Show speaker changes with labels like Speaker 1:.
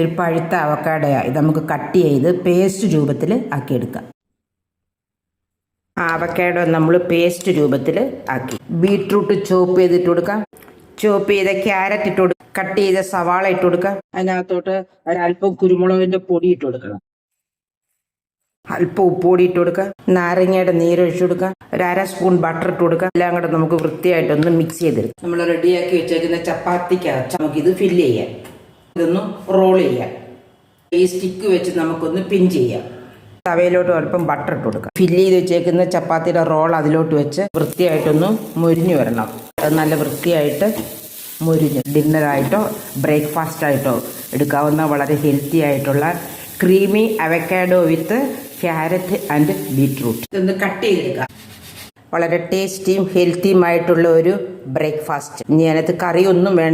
Speaker 1: ഒരു പഴുത്ത അവക്കാഡോയാണ്. ഇത് നമുക്ക് കട്ട് ചെയ്ത് പേസ്റ്റ് രൂപത്തിൽ ആക്കിയെടുക്കാം. അവക്കാഡോ നമ്മൾ പേസ്റ്റ് രൂപത്തിൽ ആക്കി. ബീട്രൂട്ട് ചോപ്പ് ചെയ്തിട്ട് കൊടുക്കാം. ചോപ്പ് ചെയ്ത ക്യാരറ്റ് ഇട്ട് കൊടുക്കാം. കട്ട് ചെയ്ത സവാള ഇട്ട് കൊടുക്കാം. അതിനകത്തോട്ട് ഒരല്പം കുരുമുളകിൻ്റെ പൊടി ഇട്ട് കൊടുക്കണം. അല്പം ഉപ്പുപൊടി ഇട്ട് കൊടുക്കുക. നാരങ്ങയുടെ നീരൊഴിച്ചു കൊടുക്കുക. ഒരു 1/2 സ്പൂൺ ബട്ടർ ഇട്ട് കൊടുക്കുക. എല്ലാം കൂടെ നമുക്ക് വൃത്തിയായിട്ടൊന്ന് മിക്സ് ചെയ്തെടുക്കാം. നമ്മൾ റെഡിയാക്കി വെച്ചേക്കുന്ന ചപ്പാത്തിക്കകത്ത് നമുക്കിത് ഫില്ല് ചെയ്യാം. ഇതൊന്ന് റോൾ ചെയ്യാം. ഈ സ്റ്റിക്ക് വെച്ച് നമുക്കൊന്ന് പിൻ ചെയ്യാം. തവയിലോട്ട് അല്പം ബട്ടർ ഇട്ട് കൊടുക്കാം. ഫില്ല് ചെയ്ത് വെച്ചേക്കുന്ന ചപ്പാത്തിയുടെ റോൾ അതിലോട്ട് വെച്ച് വൃത്തിയായിട്ടൊന്ന് മൊരിഞ്ഞു വരണം. അത് നല്ല വൃത്തിയായിട്ട് മൊരിഞ്ഞ് ഡിന്നറായിട്ടോ ബ്രേക്ക്ഫാസ്റ്റായിട്ടോ എടുക്കാവുന്ന വളരെ ഹെൽത്തി ആയിട്ടുള്ള creamy avocado with carrot and beetroot. ഇതൊന്ന് കട്ട് ചെയ്തെടുക്കാം. വളരെ ടേസ്റ്റിയും ഹെൽത്തിയുമായിട്ടുള്ള ഒരു ബ്രേക്ക്ഫാസ്റ്റ്. ഇനി അതിനകത്ത് കറിയൊന്നും വേണ്ട.